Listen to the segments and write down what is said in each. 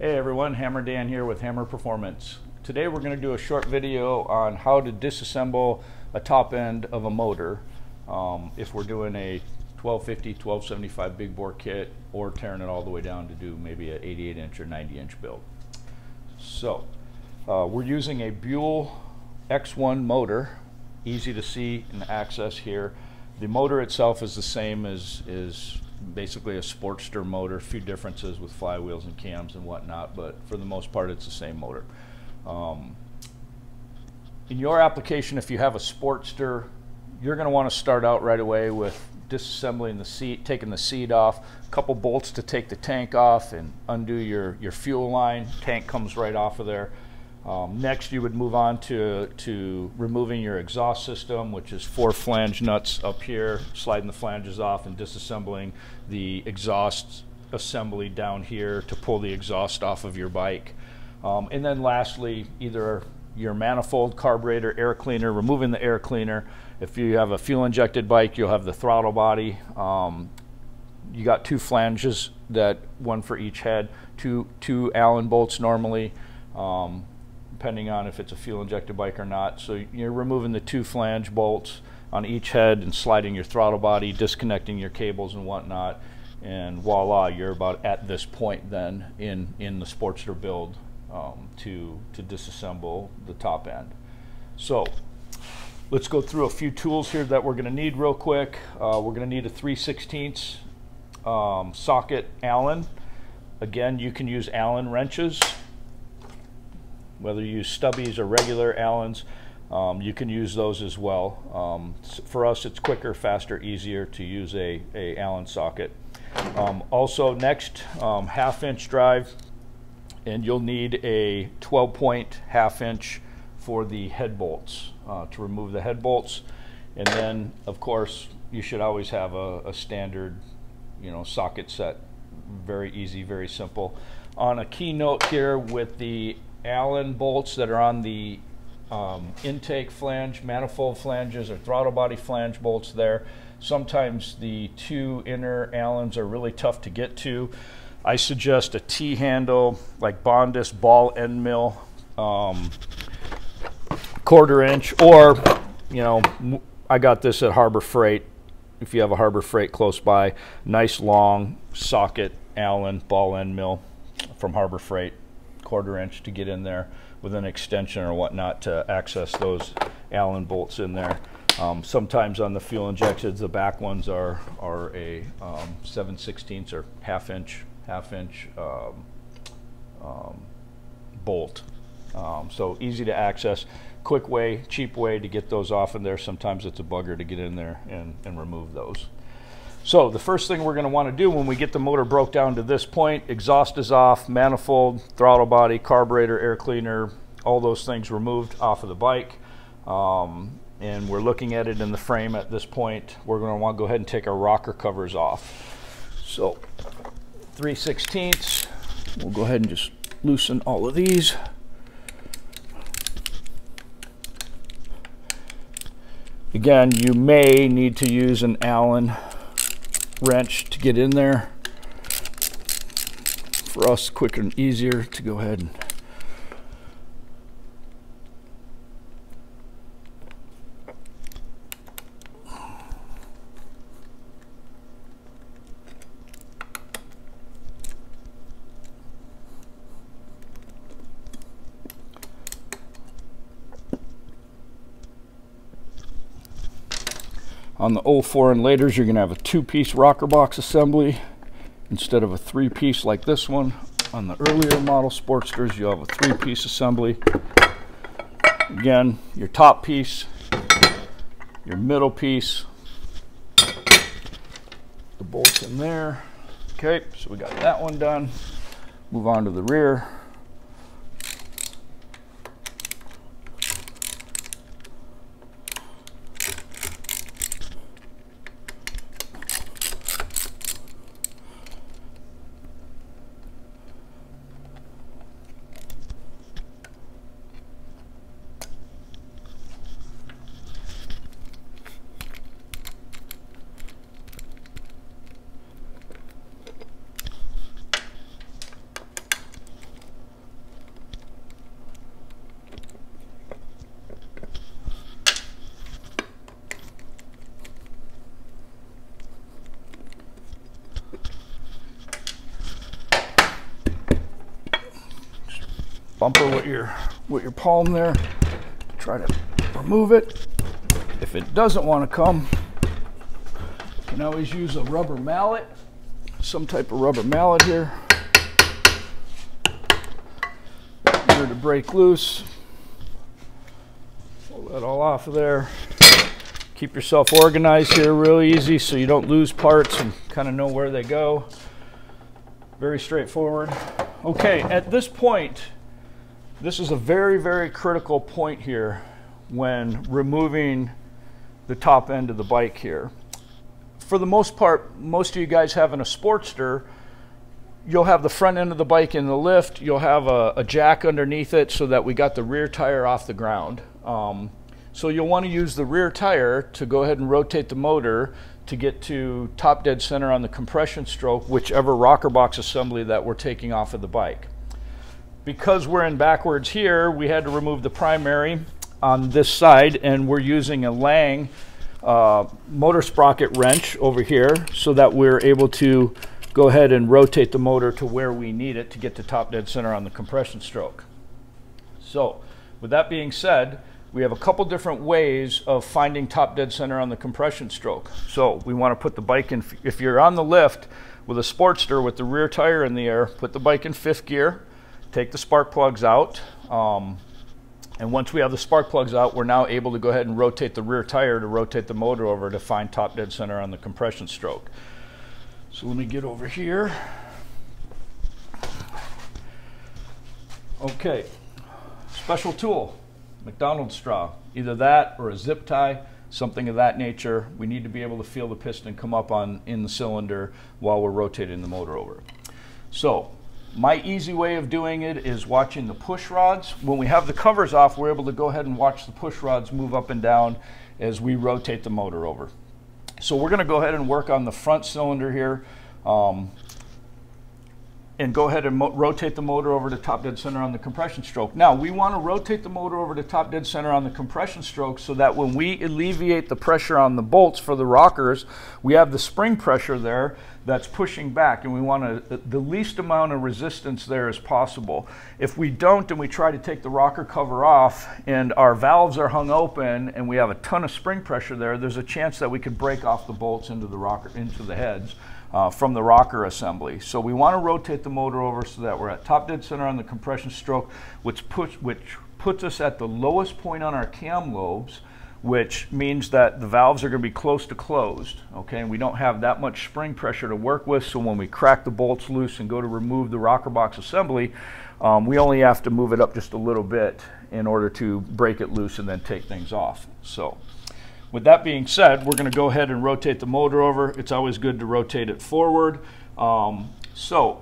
Hey everyone, Hammer Dan here with Hammer Performance. Today we're going to do a short video on how to disassemble a top end of a motor if we're doing a 1250, 1275 big bore kit or tearing it all the way down to do maybe an 88 inch or 90 inch build. So we're using a Buell X1 motor, easy to see and access here. The motor itself is the same as basically a Sportster motor, a few differences with flywheels and cams and whatnot, but for the most part it's the same motor. In your application, if you have a Sportster, you're going to want to start out right away with disassembling the seat, taking the seat off, a couple bolts to take the tank off and undo your fuel line. Tank comes right off of there. Next you would move on to removing your exhaust system, which is 4 flange nuts up here, sliding the flanges off and disassembling the exhaust assembly down here to pull the exhaust off of your bike. And then lastly, either your manifold, carburetor, air cleaner, removing the air cleaner. If you have a fuel injected bike, you'll have the throttle body. You got 2 flanges, one for each head, two Allen bolts normally, depending on if it's a fuel injected bike or not. So you're removing the 2 flange bolts on each head and sliding your throttle body, disconnecting your cables and whatnot, and voila, you're about at this point then in the Sportster build to disassemble the top end. So let's go through a few tools here that we're going to need real quick. We're going to need a 3/16 socket Allen. Again, you can use Allen wrenches. Whether you use stubbies or regular Allens, you can use those as well. For us, it's quicker, faster, easier to use a Allen socket. Also, next, 1/2 inch drive, and you'll need a 12-point 1/2 inch for the head bolts to remove the head bolts. And then, of course, you should always have a standard, socket set. Very easy, very simple. On a key note here with the Allen bolts that are on the intake flange, manifold flanges, or throttle body flange bolts there. Sometimes the 2 inner Allens are really tough to get to. I suggest a T-handle like Bondis ball end mill, 1/4 inch, or I got this at Harbor Freight. If you have a Harbor Freight close by, nice long socket Allen ball end mill from Harbor Freight. 1/4 inch to get in there with an extension or whatnot to access those Allen bolts in there. Sometimes on the fuel injecteds, the back ones are a 7/16 or 1/2 inch bolt. So easy to access, quick way, cheap way to get those off in there. Sometimes it's a bugger to get in there and remove those. So the first thing we're going to want to do when we get the motor broke down to this point, exhaust is off, manifold, throttle body, carburetor, air cleaner, all those things removed off of the bike. And we're looking at it in the frame at this point. We're going to want to go ahead and take our rocker covers off. So 3/16, we'll go ahead and just loosen all of these. Again, you may need to use an Allen wrench to get in there. For us, quicker and easier to go ahead and on the 04 and laters, you're going to have a 2-piece rocker box assembly instead of a 3-piece like this one. On the earlier model Sportsters, you'll have a 3-piece assembly. Again, your top piece, your middle piece, the bolts in there. Okay, so we got that one done. Move on to the rear. bumper with your palm there. Try to remove it. If it doesn't want to come, you can always use a rubber mallet, some type of rubber mallet here. Here to break loose. Pull that all off of there. Keep yourself organized here, real easy, so you don't lose parts and kind of know where they go. Very straightforward. Okay, at this point, this is a very, very critical point here when removing the top end of the bike here. For the most part, most of you guys having a Sportster, you'll have the front end of the bike in the lift, you'll have a jack underneath it so that we got the rear tire off the ground. So you'll want to use the rear tire to go ahead and rotate the motor to get to top dead center on the compression stroke, whichever rocker box assembly that we're taking off of the bike. Because we're in backwards here, we had to remove the primary on this side, and we're using a Lang motor sprocket wrench over here so that we're able to go ahead and rotate the motor to where we need it to get to top dead center on the compression stroke. So with that being said, we have a couple different ways of finding top dead center on the compression stroke. So we want to put the bike in, if you're on the lift with a Sportster with the rear tire in the air, put the bike in 5th gear, take the spark plugs out, and once we have the spark plugs out, we're now able to go ahead and rotate the rear tire to rotate the motor over to find top dead center on the compression stroke. So let me get over here. Okay, special tool. McDonald's straw, either that or a zip tie, something of that nature. We need to be able to feel the piston come up in the cylinder while we're rotating the motor over. So my easy way of doing it is watching the push rods. When we have the covers off, we're able to go ahead and watch the push rods move up and down as we rotate the motor over. So we're going to go ahead and work on the front cylinder here. And go ahead and rotate the motor over to top dead center on the compression stroke. Now, we want to rotate the motor over to top dead center on the compression stroke so that when we alleviate the pressure on the bolts for the rockers, we have the spring pressure there that's pushing back, and we want the least amount of resistance there as possible. If we don't and we try to take the rocker cover off and our valves are hung open and we have a ton of spring pressure there, there's a chance that we could break off the bolts into the rocker, into the heads. From the rocker assembly. So we want to rotate the motor over so that we're at top dead center on the compression stroke, which puts us at the lowest point on our cam lobes, which means that the valves are going to be close to closed, okay? And we don't have that much spring pressure to work with, so when we crack the bolts loose and go to remove the rocker box assembly, we only have to move it up just a little bit in order to break it loose and then take things off. So with that being said, we're going to go ahead and rotate the motor over. It's always good to rotate it forward. So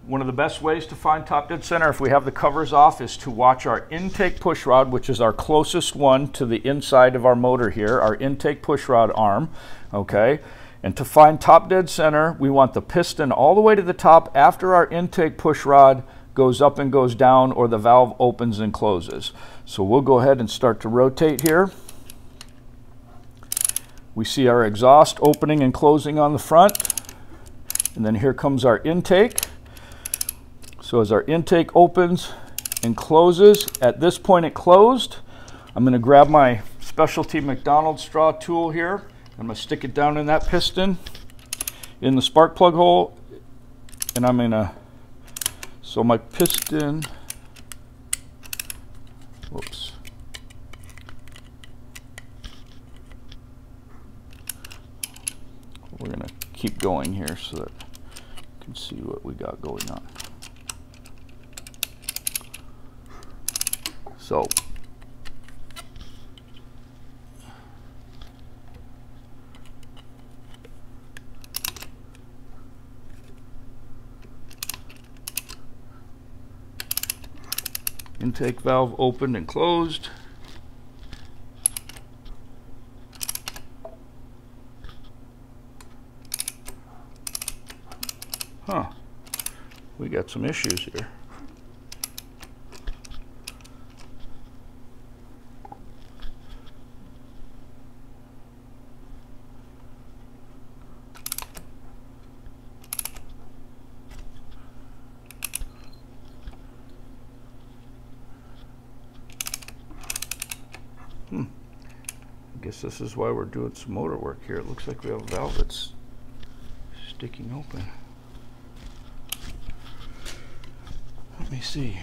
one of the best ways to find top dead center if we have the covers off is to watch our intake push rod, which is our closest one to the inside of our motor here, our intake push rod arm, okay? And to find top dead center, we want the piston all the way to the top after our intake push rod goes up and goes down, or the valve opens and closes. So we'll go ahead and start to rotate here. We see our exhaust opening and closing on the front, and then here comes our intake. So as our intake opens and closes, at this point it closed, I'm going to grab my specialty McDonald's straw tool here. I'm going to stick it down in that piston in the spark plug hole, and I'm going to, so my piston, whoops. We're going to keep going here so that you can see what we got going on. So intake valve opened and closed. Huh, we got some issues here. guess this is why we're doing some motor work here. It looks like we have a valve that's sticking open. Let me see.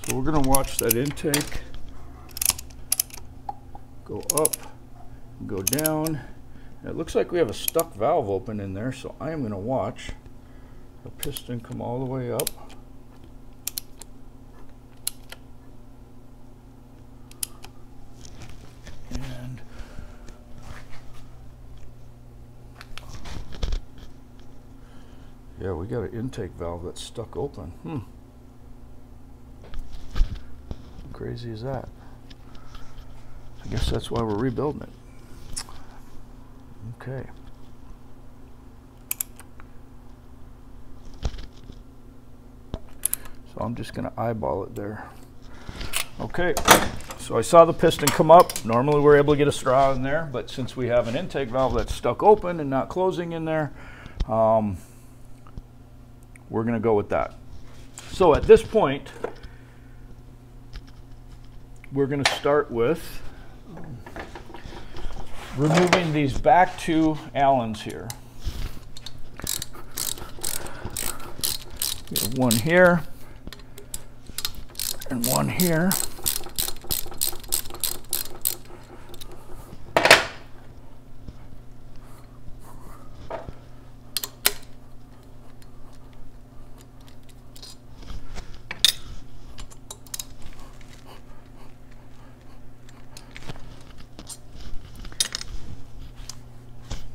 So we're going to watch that intake go up, go down. And it looks like we have a stuck valve open in there, so I am going to watch the piston come all the way up. And yeah, we got an intake valve that's stuck open. Crazy is that? I guess that's why we're rebuilding it. Okay. So I'm just going to eyeball it there. Okay. So I saw the piston come up. Normally we're able to get a straw in there, but since we have an intake valve that's stuck open and not closing in there, we're going to go with that. So at this point, we're going to start with removing these back two Allens here. We have one here and one here.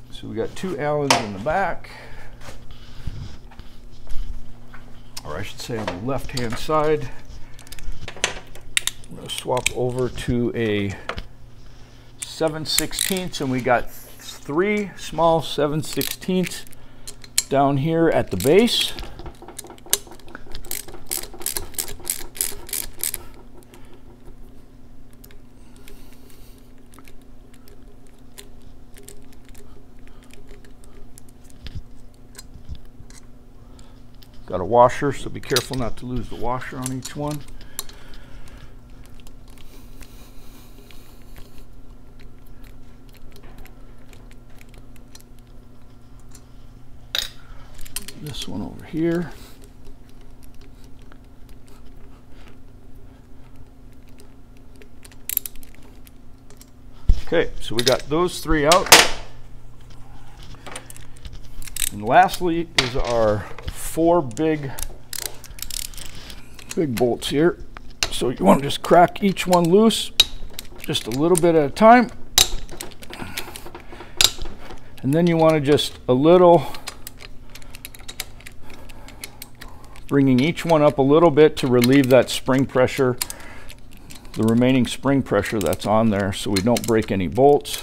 So we got two Allens in the back, or I should say on the left-hand side. I'm going to swap over to a 7/16, and we got three small 7/16 down here at the base. Got a washer, so be careful not to lose the washer on each one. This one over here. Okay, so we got those three out. And lastly is our four big bolts here. So you want to just crack each one loose just a little bit at a time, and then you want to just a little, bringing each one up a little bit to relieve that spring pressure, the remaining spring pressure that's on there, so we don't break any bolts.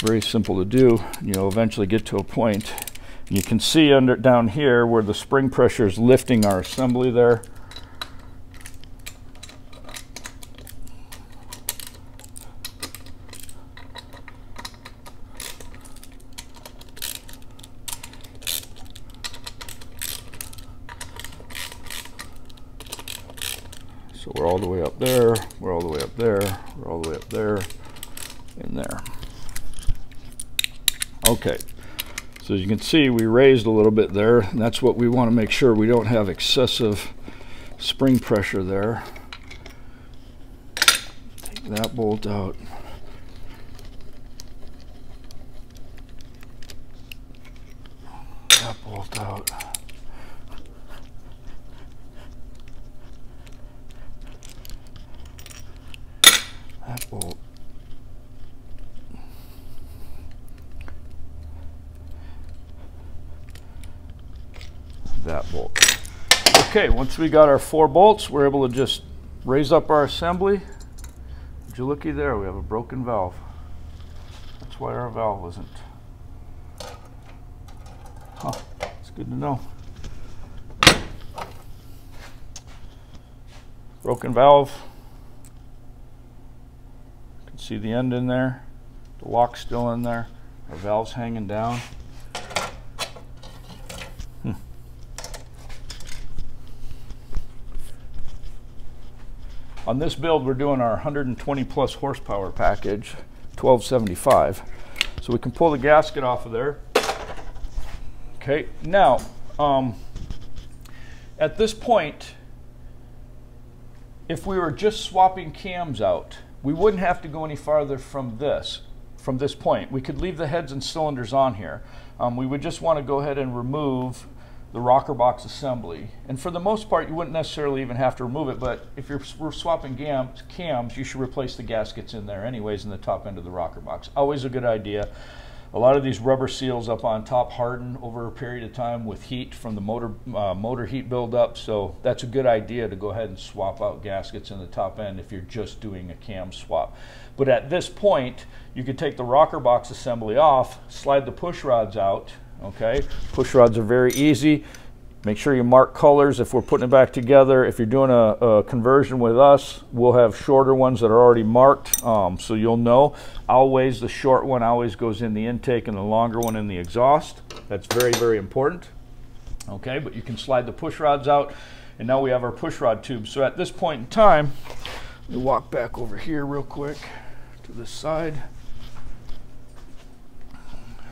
Very simple to do. You'll eventually get to a point. You can see down here where the spring pressure is lifting our assembly there. So we're all the way up there, we're all the way up there, we're all the way up there, and there. Okay, so as you can see, we raised a little bit there, and that's what we want to make sure we don't have excessive spring pressure there. Take that bolt out. That bolt out. That bolt. That bolt. Okay, once we got our four bolts, we're able to just raise up our assembly, Would you looky there, we have a broken valve. That's why our valve isn't. Huh, it's good to know. Broken valve. You can see the end in there. The lock's still in there. Our valve's hanging down. On this build, we're doing our 120 plus horsepower package, 1275. So we can pull the gasket off of there. Okay, now, at this point, if we were just swapping cams out, we wouldn't have to go any farther from this point. We could leave the heads and cylinders on here. We would just want to go ahead and remove the rocker box assembly. And for the most part, you wouldn't necessarily even have to remove it, but if we're swapping cams, you should replace the gaskets in there anyways in the top end of the rocker box. Always a good idea. A lot of these rubber seals up on top harden over a period of time with heat from the motor heat buildup, so that's a good idea to go ahead and swap out gaskets in the top end if you're just doing a cam swap. But at this point, you could take the rocker box assembly off, slide the push rods out. Okay, push rods are very easy. Make sure you mark colors if we're putting it back together. If you're doing a conversion with us, we'll have shorter ones that are already marked, so you'll know. Always the short one always goes in the intake and the longer one in the exhaust. That's very, very important. Okay, but you can slide the push rods out, and now we have our pushrod tubes. So at this point in time, let me walk back over here real quick to this side.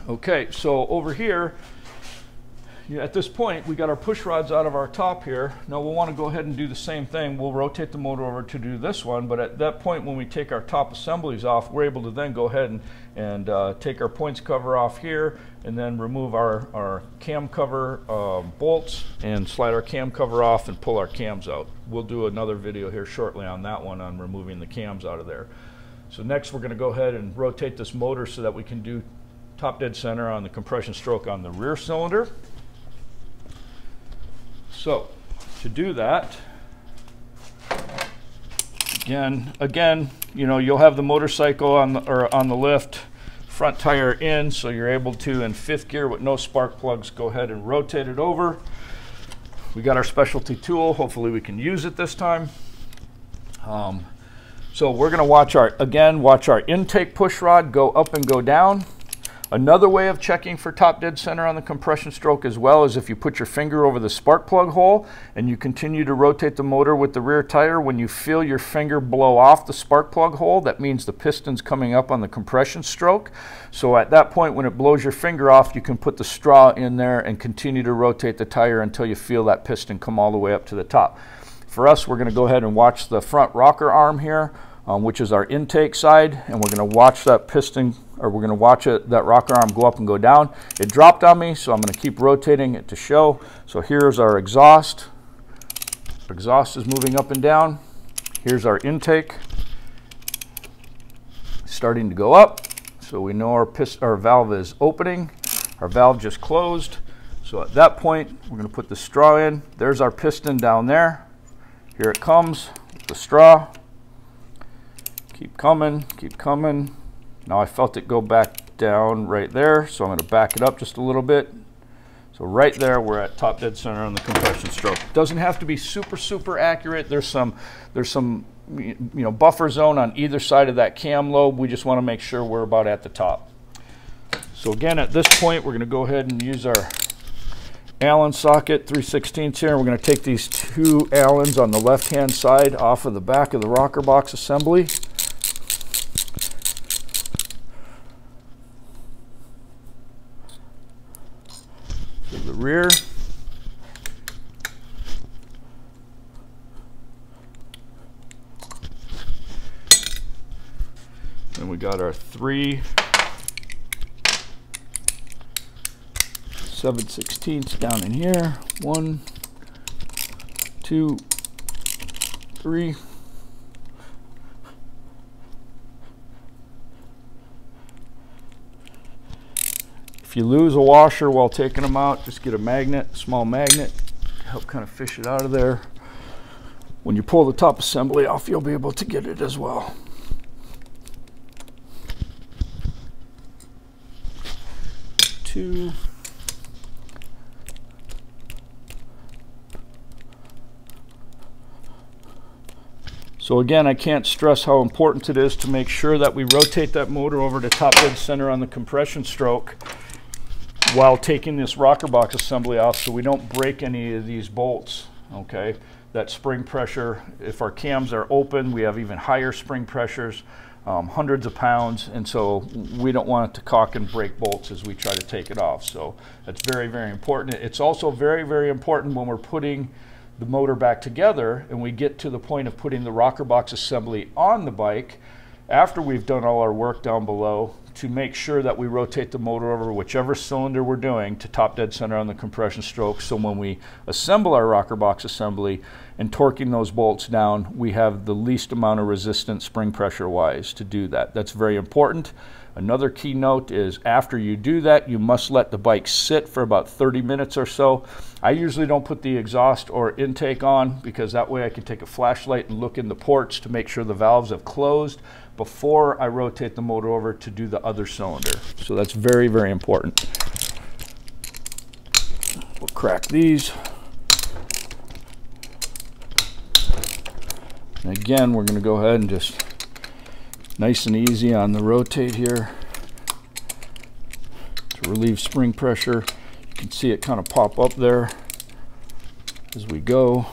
Okay, so over here, at this point, we got our push rods out of our top here. Now we'll want to go ahead and do the same thing. We'll rotate the motor over to do this one, but at that point when we take our top assemblies off, we're able to then go ahead and take our points cover off here and then remove our cam cover bolts and slide our cam cover off and pull our cams out. We'll do another video here shortly on that one on removing the cams out of there. So next we're going to go ahead and rotate this motor so that we can do top dead center on the compression stroke on the rear cylinder. So to do that, again, you know, you'll have the motorcycle on the lift, front tire in, so you're able to, in fifth gear with no spark plugs, go ahead and rotate it over. We got our specialty tool. Hopefully we can use it this time. So we're going to watch our intake push rod go up and go down. Another way of checking for top dead center on the compression stroke as well is if you put your finger over the spark plug hole and you continue to rotate the motor with the rear tire. When you feel your finger blow off the spark plug hole, that means the piston's coming up on the compression stroke. So at that point, when it blows your finger off, you can put the straw in there and continue to rotate the tire until you feel that piston come all the way up to the top. For us, we're going to go ahead and watch the front rocker arm here, which is our intake side, and we're going to watch that piston, or we're going to watch that rocker arm go up and go down. It dropped on me, so I'm going to keep rotating it to show. So here's our exhaust. Exhaust is moving up and down. Here's our intake, starting to go up. So we know our valve is opening. Our valve just closed. So at that point, we're going to put the straw in. There's our piston down there. Here it comes, the straw. Keep coming, keep coming. Now I felt it go back down right there, so I'm going to back it up just a little bit. So right there, we're at top dead center on the compression stroke. Doesn't have to be super accurate. There's some buffer zone on either side of that cam lobe. We just want to make sure we're about at the top. So again, at this point, we're going to go ahead and use our Allen socket 3/16 here. We're going to take these two Allens on the left-hand side off of the back of the rocker box assembly. To the rear. Then we got our 3 7/16 down in here. 1, 2, 3. If you lose a washer while taking them out, just get a magnet, small magnet, to help kind of fish it out of there. When you pull the top assembly off, you'll be able to get it as well. 2. So again, I can't stress how important it is to make sure that we rotate that motor over to top dead center on the compression stroke while taking this rocker box assembly off, so we don't break any of these bolts. Okay, that spring pressure, if our cams are open, we have even higher spring pressures, hundreds of pounds, and so we don't want it to cock and break bolts as we try to take it off. So that's very, very important. It's also very, very important when we're putting the motor back together and we get to the point of putting the rocker box assembly on the bike, after we've done all our work down below, to make sure that we rotate the motor over whichever cylinder we're doing to top dead center on the compression stroke, so when we assemble our rocker box assembly and torquing those bolts down, we have the least amount of resistance spring pressure wise to do that. That's very important. Another key note is after you do that, you must let the bike sit for about 30 minutes or so. I usually don't put the exhaust or intake on, because that way I can take a flashlight and look in the ports to make sure the valves have closed before I rotate the motor over to do the other cylinder. So that's very, very important. We'll crack these. And again, we're going to go ahead and just nice and easy on the rotate here to relieve spring pressure. You can see it kind of pop up there as we go.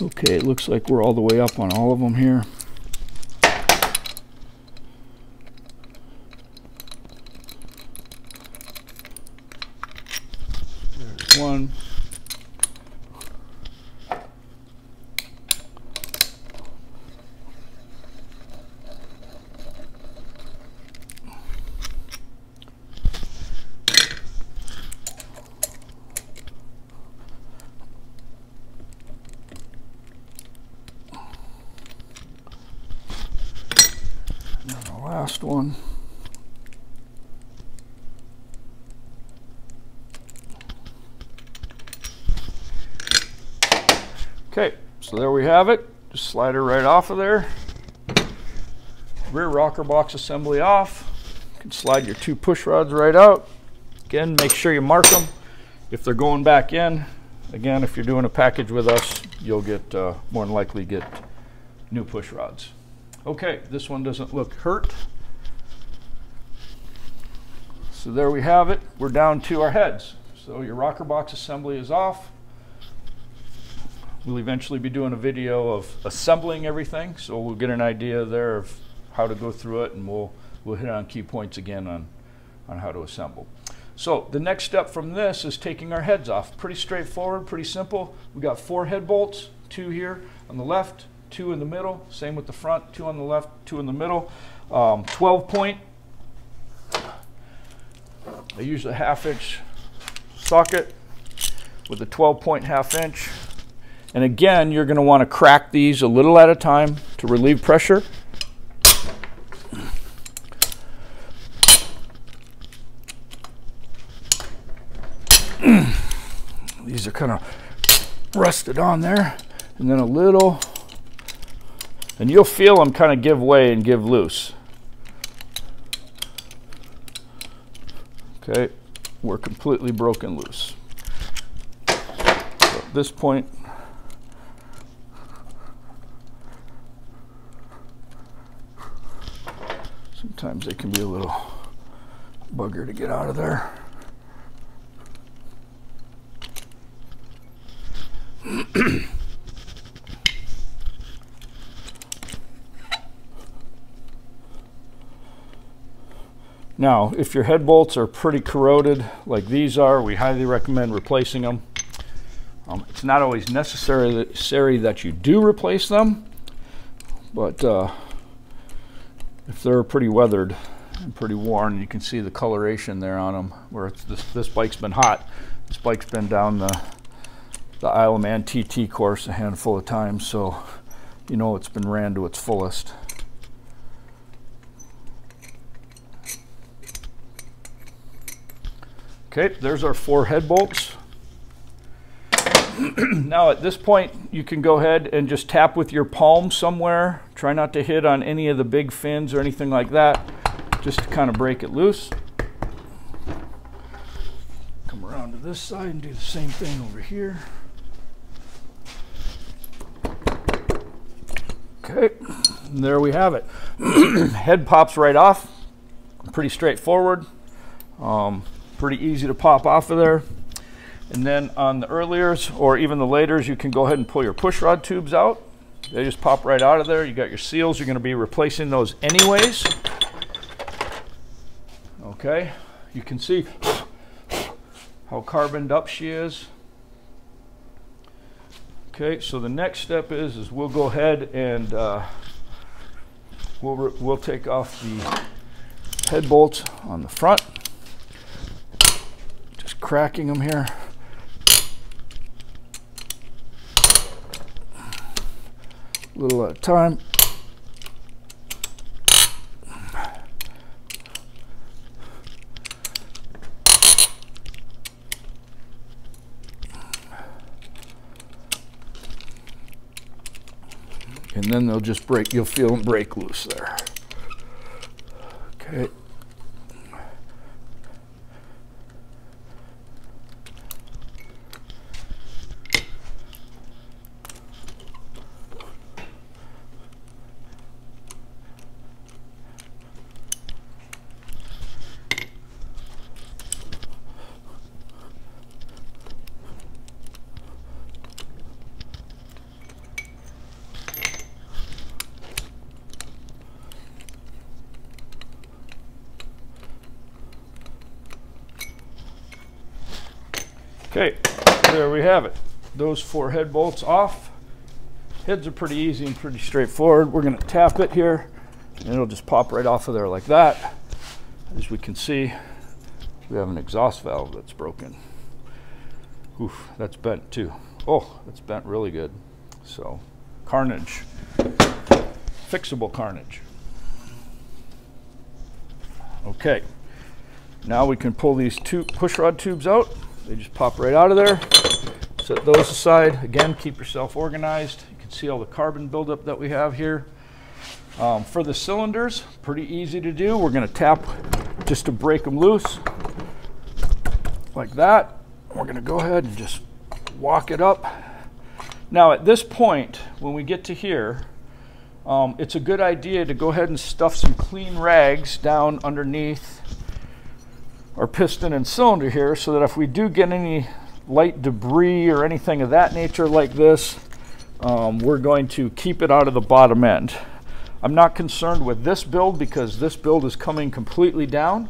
Okay, it looks like we're all the way up on all of them here. There's one. Last one. Okay, so there we have it. Just slide her right off of there. Rear rocker box assembly off. You can slide your 2 push rods right out. Again, make sure you mark them if they're going back in. Again, if you're doing a package with us, you'll get more than likely get new push rods. Okay, this one doesn't look hurt. So there we have it. We're down to our heads. So your rocker box assembly is off. We'll eventually be doing a video of assembling everything, so we'll get an idea there of how to go through it, and we'll hit on key points again on how to assemble. So the next step from this is taking our heads off. Pretty straightforward, pretty simple. We got 4 head bolts, 2 here on the left, 2 in the middle, same with the front, 2 on the left, 2 in the middle. 12 point. I use a 1/2 inch socket with a 12 point 1/2 inch. And again, you're going to want to crack these a little at a time to relieve pressure. These are kind of rusted on there. And then a little, and you'll feel them kind of give way and give loose. Okay, we're completely broken loose. So at this point, sometimes they can be a little bugger to get out of there. Now, if your head bolts are pretty corroded like these are, we highly recommend replacing them. It's not always necessary that you do replace them, but if they're pretty weathered and pretty worn, you can see the coloration there on them, where it's this bike's been hot. This bike's been down the Isle of Man TT course a handful of times, so you know it's been ran to its fullest. Okay, there's our 4 head bolts. Now at this point, you can go ahead and just tap with your palm somewhere. Try not to hit on any of the big fins or anything like that, just to kind of break it loose. Come around to this side and do the same thing over here. Okay, and there we have it. Head pops right off. Pretty straightforward. Pretty easy to pop off of there. And then on the earliers or even the laters, you can go ahead and pull your pushrod tubes out. They just pop right out of there. You got your seals. You're going to be replacing those anyways. Okay, you can see how carboned up she is. Okay, so the next step is we'll go ahead and we'll take off the head bolts on the front. Just cracking them here. A little at a time. And then they'll just break, you'll feel them break loose there. Okay. Okay, there we have it. Those 4 head bolts off. Heads are pretty easy and pretty straightforward. We're going to tap it here, and it'll just pop right off of there like that. As we can see, we have an exhaust valve that's broken. Oof, that's bent too. Oh, that's bent really good. So, carnage. Fixable carnage. Okay, now we can pull these 2 pushrod tubes out. They just pop right out of there. Set those aside. Again, keep yourself organized. You can see all the carbon buildup that we have here. For the cylinders, pretty easy to do. We're going to tap just to break them loose, like that. We're going to go ahead and just walk it up. Now at this point, when we get to here, it's a good idea to go ahead and stuff some clean rags down underneath our piston and cylinder here, so that if we do get any light debris or anything of that nature like this, we're going to keep it out of the bottom end. I'm not concerned with this build because this build is coming completely down,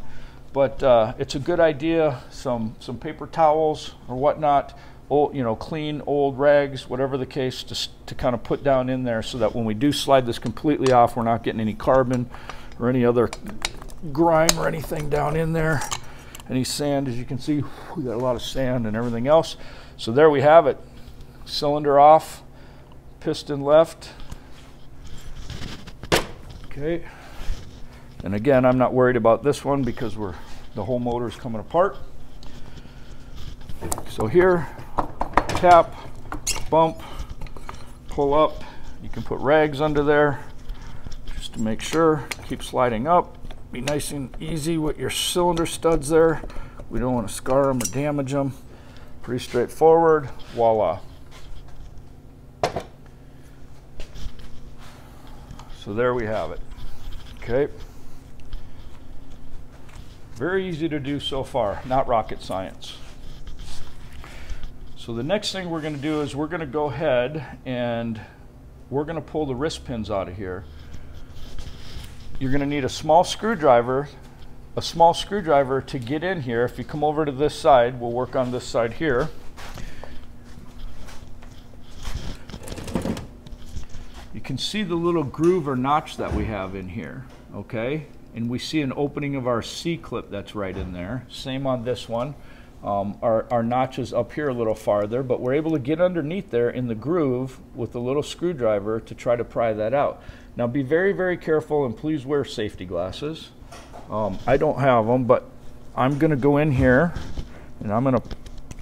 but it's a good idea, some paper towels or whatnot, old, clean old rags, whatever the case, to kind of put down in there, so that when we do slide this completely off, we're not getting any carbon or any other grime or anything down in there. Any sand. As you can see, we got a lot of sand and everything else. So there we have it. Cylinder off, piston left. Okay. And again, I'm not worried about this one because the whole motor is coming apart. So here, tap, bump, pull up. You can put rags under there just to make sure. Keep sliding up. Be nice and easy with your cylinder studs there. We don't want to scar them or damage them. Pretty straightforward. Voila. So there we have it. Okay. Very easy to do so far, not rocket science. So the next thing we're going to do is we're going to go ahead and we're going to pull the wrist pins out of here. You're going to need a small screwdriver to get in here. If you come over to this side, we'll work on this side here. You can see the little groove or notch that we have in here, okay? And we see an opening of our C-clip that's right in there. Same on this one. Our notch is up here a little farther, but we're able to get underneath there in the groove with a little screwdriver to try to pry that out. Now be very, very careful, and please wear safety glasses. I don't have them, but I'm going to go in here And I'm going to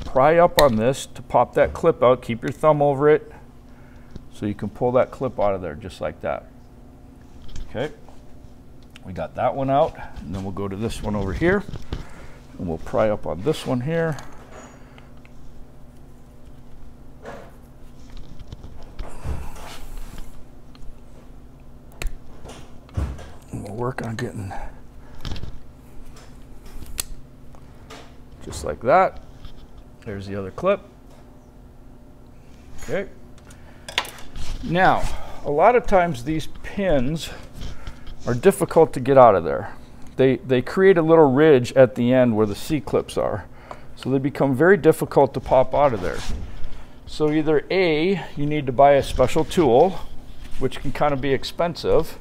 pry up on this to pop that clip out. Keep your thumb over it so you can pull that clip out of there just like that. Okay, we got that one out, and then we'll go to this one over here, and we'll pry up on this one here. And we'll work on getting just like that. There's the other clip. Okay. Now, a lot of times these pins are difficult to get out of there. They create a little ridge at the end where the C-clips are. So they become very difficult to pop out of there. So either A, you need to buy a special tool, which can kind of be expensive,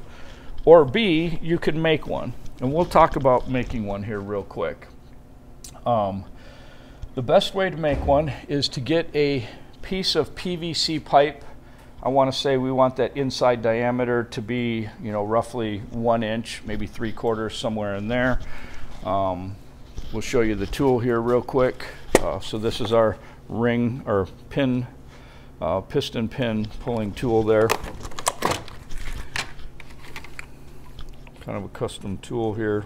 or B, you can make one. And we'll talk about making one here real quick. The best way to make one is to get a piece of PVC pipe. I want to say we want that inside diameter to be, you know, roughly 1 inch, maybe 3/4, somewhere in there. We'll show you the tool here real quick. So this is our ring or pin, piston pin pulling tool there. Kind of a custom tool here.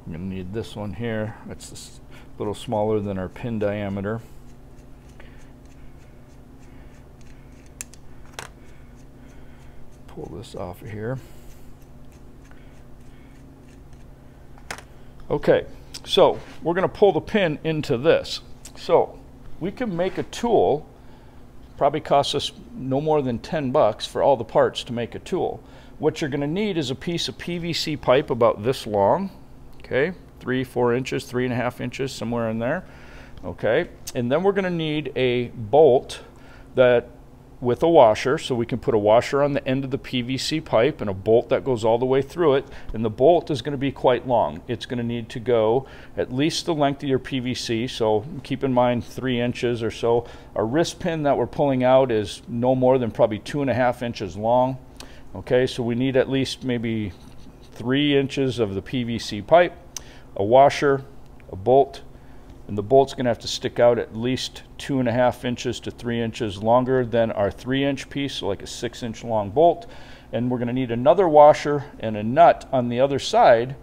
I'm going to need this one here. It's a little smaller than our pin diameter. Pull this off of here. Okay, so we're going to pull the pin into this. So we can make a tool, probably costs us no more than 10 bucks for all the parts to make a tool. What you're going to need is a piece of PVC pipe about this long. Okay, 3-4 inches, 3.5 inches, somewhere in there. Okay, and then we're going to need a bolt that with a washer, so we can put a washer on the end of the PVC pipe and a bolt that goes all the way through it. And the bolt is going to be quite long. It's going to need to go at least the length of your PVC, so keep in mind 3 inches or so. Our wrist pin that we're pulling out is no more than probably 2.5 inches long. Okay, so we need at least maybe 3 inches of the PVC pipe, a washer, a bolt, and the bolt's going to have to stick out at least 2.5 inches to 3 inches longer than our 3-inch piece, so like a 6-inch long bolt. And we're going to need another washer and a nut on the other side,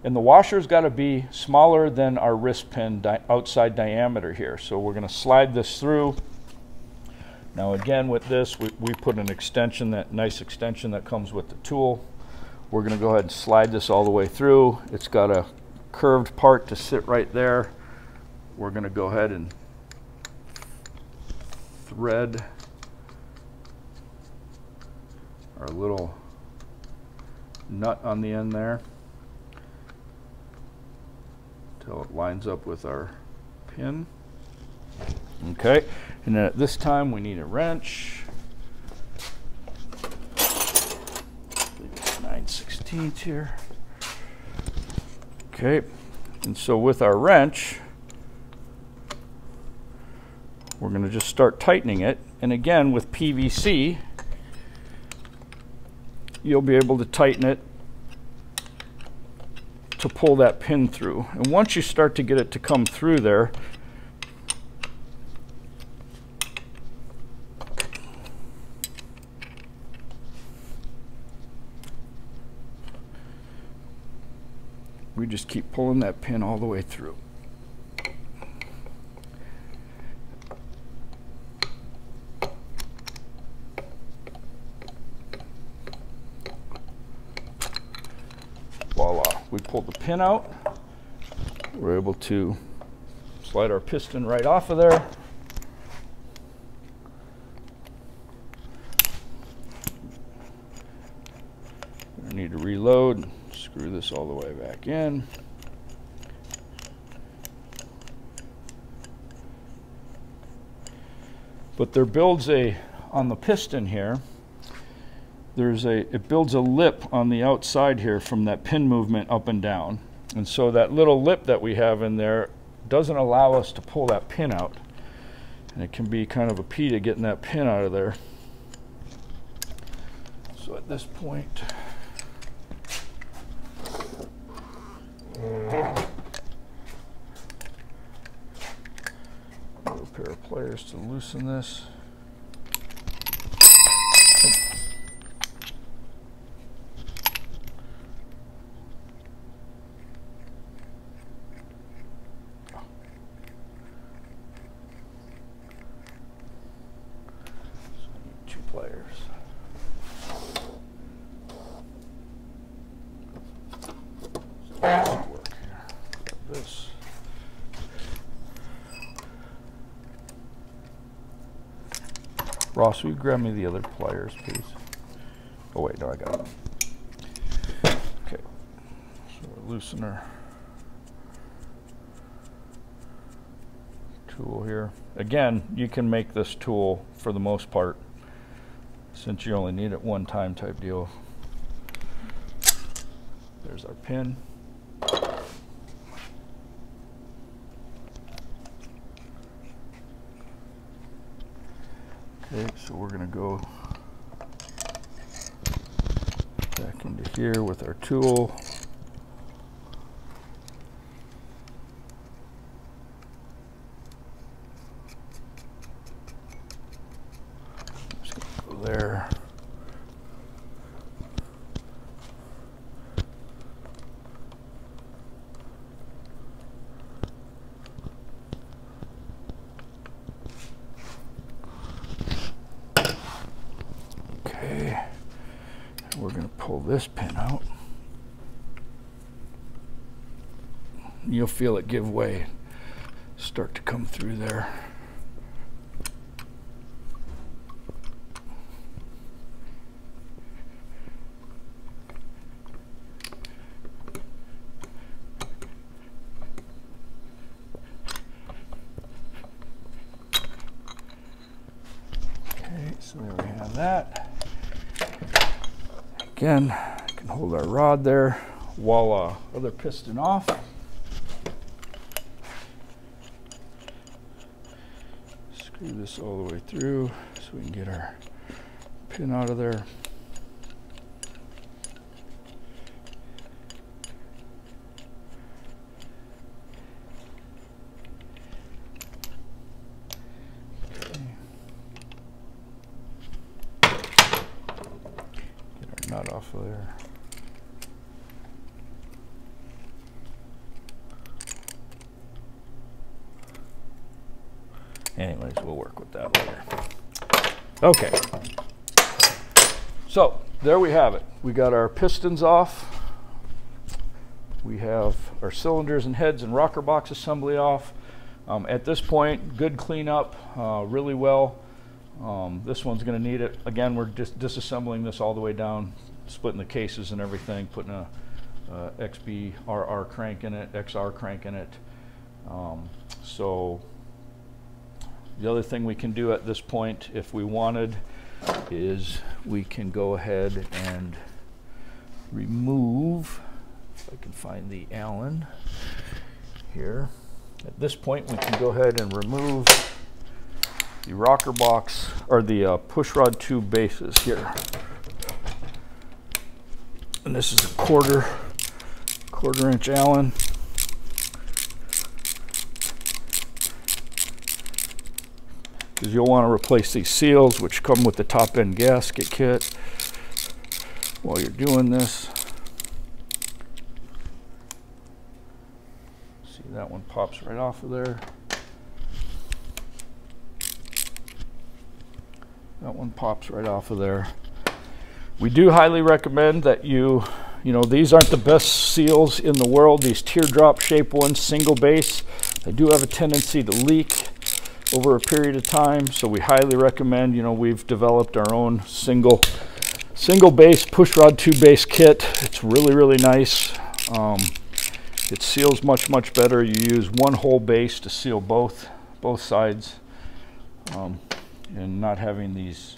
and the washer's got to be smaller than our wrist pin outside diameter here. So we're going to slide this through. Now again, with this, we put an extension, that nice extension that comes with the tool. We're going to go ahead and slide this all the way through. It's got a curved part to sit right there. We're going to go ahead and thread our little nut on the end there until it lines up with our pin. Okay, and then at this time we need a wrench. 9/16 here. Okay, and so with our wrench, we're going to just start tightening it. And again, with PVC, you'll be able to tighten it to pull that pin through. And once you start to get it to come through there, we just keep pulling that pin all the way through. Voila, we pulled the pin out. We're able to slide our piston right off of there. I need to reload. Screw this all the way back in. But there builds on the piston here, it builds a lip on the outside here from that pin movement up and down. And so that little lip that we have in there doesn't allow us to pull that pin out. And it can be kind of a pee to getting that pin out of there. So at this point, A little pair of pliers to loosen this. Pliers. Work here. This. Ross, will you grab me the other pliers, please? Oh wait, no, I got it. Okay, so we're loosening our tool here. Again, you can make this tool for the most part, since you only need it one time type deal. There's our pin. Okay, so we're going to go back into here with our tool. Just going to go there. We're going to pull this pin out. You'll feel it give way, start to come through there. Okay, so there we have that. Again, I can hold our rod there while other piston off. Screw this all the way through so we can get our pin out of there. Nut off of there. Anyways, we'll work with that later. Okay. So there we have it. We got our pistons off. We have our cylinders and heads and rocker box assembly off. At this point, good cleanup, really well. This one's going to need it. Again, we're just disassembling this all the way down, splitting the cases and everything, putting a XBRR crank in it, XR crank in it. So the other thing we can do at this point, if we wanted, is we can go ahead and remove, if I can find the Allen here. At this point, we can go ahead and remove the rocker box, or the pushrod tube bases here. And this is a quarter inch Allen. Because you'll want to replace these seals, which come with the top end gasket kit, while you're doing this. See, that one pops right off of there. That one pops right off of there. We do highly recommend that you know, these aren't the best seals in the world, these teardrop shaped ones, single base. They do have a tendency to leak over a period of time, so we highly recommend, you know, we've developed our own single base pushrod tube base kit. It's really nice. It seals much better. You use one whole base to seal both sides, and not having these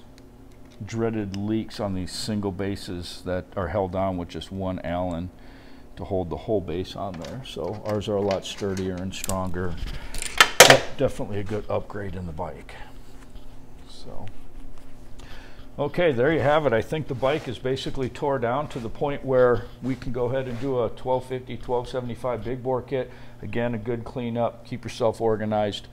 dreaded leaks on these single bases that are held on with just one Allen to hold the whole base on there. So ours are a lot sturdier and stronger. Definitely a good upgrade in the bike. So Okay, there you have it. I think the bike is basically tore down to the point where we can go ahead and do a 1250, 1275 big bore kit. Again, a good cleanup. Keep yourself organized.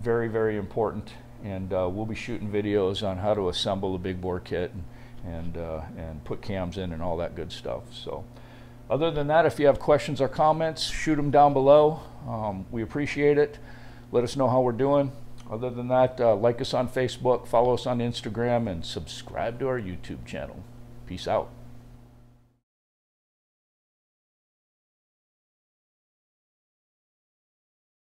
Very, very important. And we'll be shooting videos on how to assemble a big bore kit and put cams in and all that good stuff. So, other than that, if you have questions or comments, shoot them down below. We appreciate it. Let us know how we're doing. Other than that, like us on Facebook, follow us on Instagram, and subscribe to our YouTube channel. Peace out.